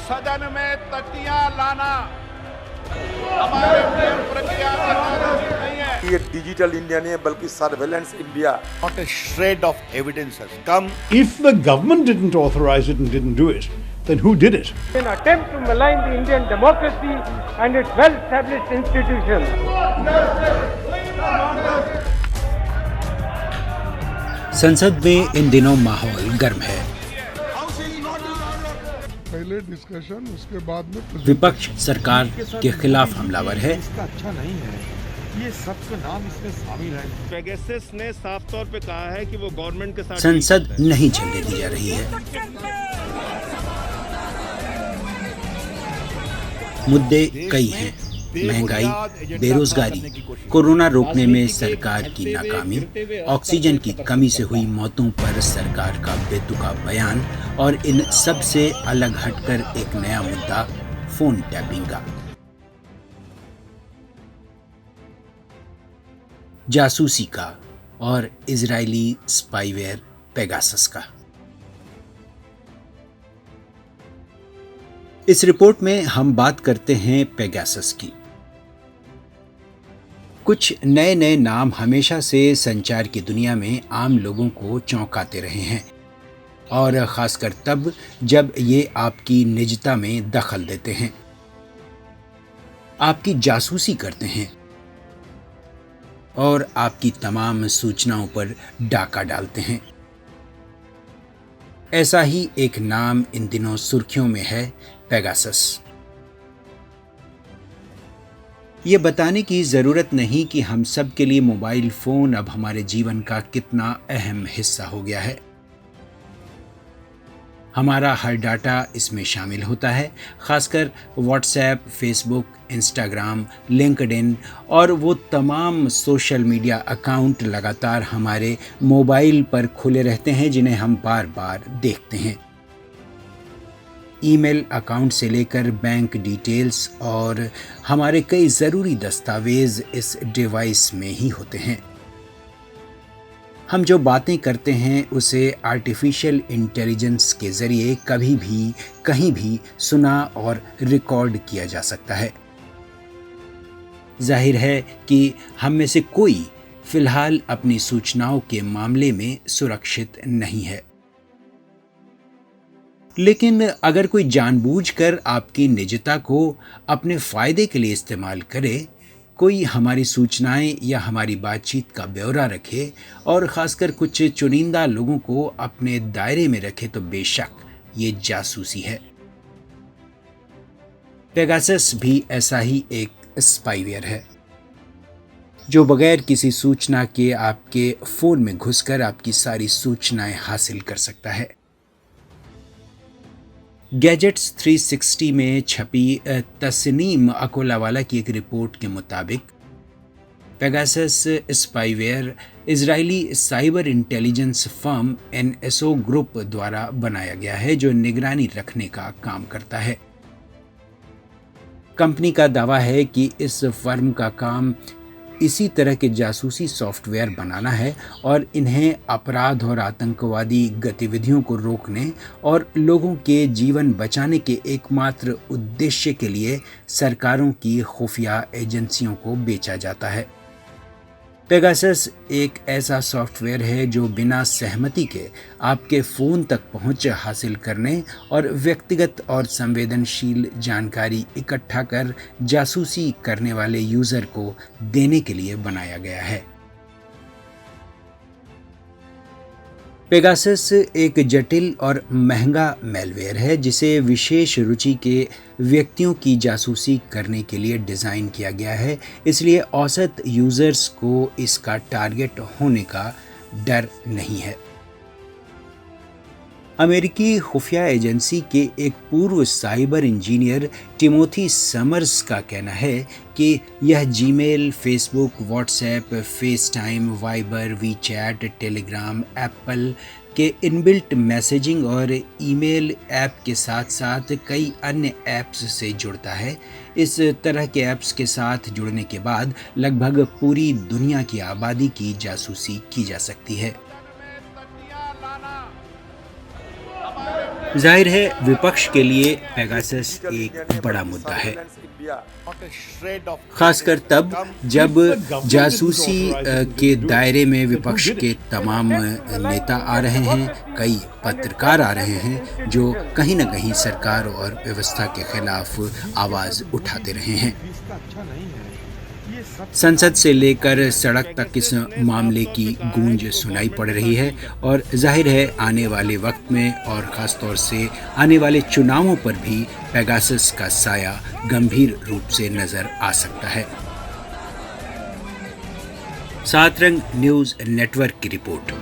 सदन में तकिया लाना हमारे प्रक्रिया नहीं है। ये डिजिटल इंडिया नहीं है बल्कि surveillance India. Not a shred of evidence has come. If the government didn't authorize it and didn't do it, then who did it? An attempt to malign the Indian democracy and its well-established institutions. संसद में इन दिनों माहौल गर्म है। पहले discussion, उसके बाद में विपक्ष सरकार के खिलाफ हमलावर है। इसका अच्छा नहीं है, ये सबका नाम इसमें शामिल है। पेगासस ने साफ तौर पे कहा है कि वो गवर्नमेंट के साथ संसद नहीं चलने दी जा रही है। मुद्दे कई हैं, महंगाई, बेरोजगारी, कोरोना रोकने में सरकार की नाकामी, ऑक्सीजन की कमी से हुई मौतों पर सरकार का बेतुका बयान और इन सब से अलग हटकर एक नया मुद्दा फोन टैपिंग का। जासूसी का और इजरायली स्पाईवेयर पेगासस का। इस रिपोर्ट में हम बात करते हैं पेगासस की। कुछ नए नए नाम हमेशा से संचार की दुनिया में आम लोगों को चौंकाते रहे हैं, और खासकर तब जब ये आपकी निजता में दखल देते हैं, आपकी जासूसी करते हैं और आपकी तमाम सूचनाओं पर डाका डालते हैं। ऐसा ही एक नाम इन दिनों सुर्खियों में है, पेगासस। ये बताने की जरूरत नहीं कि हम सब के लिए मोबाइल फोन अब हमारे जीवन का कितना अहम हिस्सा हो गया है। हमारा हर डाटा इसमें शामिल होता है, खासकर व्हाट्सएप, फेसबुक, इंस्टाग्राम, लिंक्डइन और वो तमाम सोशल मीडिया अकाउंट लगातार हमारे मोबाइल पर खुले रहते हैं जिन्हें हम बार बार देखते हैं। ईमेल अकाउंट से लेकर बैंक डिटेल्स और हमारे कई ज़रूरी दस्तावेज इस डिवाइस में ही होते हैं। हम जो बातें करते हैं उसे आर्टिफिशियल इंटेलिजेंस के ज़रिए कभी भी कहीं भी सुना और रिकॉर्ड किया जा सकता है। जाहिर है कि हम में से कोई फिलहाल अपनी सूचनाओं के मामले में सुरक्षित नहीं है, लेकिन अगर कोई जानबूझकर आपकी निजता को अपने फायदे के लिए इस्तेमाल करे, कोई हमारी सूचनाएं या हमारी बातचीत का ब्यौरा रखे और ख़ासकर कुछ चुनिंदा लोगों को अपने दायरे में रखे, तो बेशक ये जासूसी है। पेगासस भी ऐसा ही एक स्पाईवेयर है जो बगैर किसी सूचना के आपके फ़ोन में घुसकर आपकी सारी सूचनाएं हासिल कर सकता है। गैजेट्स 360 में छपी तस्नीम अकोलावाला की एक रिपोर्ट के मुताबिक Pegasus spyware Israeli cyber intelligence firm NSO group द्वारा बनाया गया है, जो निगरानी रखने का काम करता है। कंपनी का दावा है कि इस फर्म का काम इसी तरह के जासूसी सॉफ्टवेयर बनाना है और इन्हें अपराध और आतंकवादी गतिविधियों को रोकने और लोगों के जीवन बचाने के एकमात्र उद्देश्य के लिए सरकारों की खुफिया एजेंसियों को बेचा जाता है। पेगासस एक ऐसा सॉफ्टवेयर है जो बिना सहमति के आपके फ़ोन तक पहुंच हासिल करने और व्यक्तिगत और संवेदनशील जानकारी इकट्ठा कर जासूसी करने वाले यूज़र को देने के लिए बनाया गया है। पेगासस एक जटिल और महंगा मैलवेयर है जिसे विशेष रुचि के व्यक्तियों की जासूसी करने के लिए डिज़ाइन किया गया है, इसलिए औसत यूज़र्स को इसका टारगेट होने का डर नहीं है। अमेरिकी खुफिया एजेंसी के एक पूर्व साइबर इंजीनियर टिमोथी समर्स का कहना है कि यह Gmail, Facebook, WhatsApp, FaceTime, Viber, WeChat, Telegram, Apple के इनबिल्ट मैसेजिंग और ईमेल ऐप के साथ साथ कई अन्य ऐप्स से जुड़ता है। इस तरह के ऐप्स के साथ जुड़ने के बाद लगभग पूरी दुनिया की आबादी की जासूसी की जा सकती है। जाहिर है विपक्ष के लिए पेगासस एक बड़ा मुद्दा है, खासकर तब जब जासूसी के दायरे में विपक्ष के तमाम नेता आ रहे हैं, कई पत्रकार आ रहे हैं जो कहीं न कहीं सरकार और व्यवस्था के खिलाफ आवाज उठाते रहे हैं। संसद से लेकर सड़क तक इस मामले की गूंज सुनाई पड़ रही है और जाहिर है आने वाले वक्त में और ख़ासतौर से आने वाले चुनावों पर भी पेगासस का साया गंभीर रूप से नज़र आ सकता है। सात रंग न्यूज़ नेटवर्क की रिपोर्ट।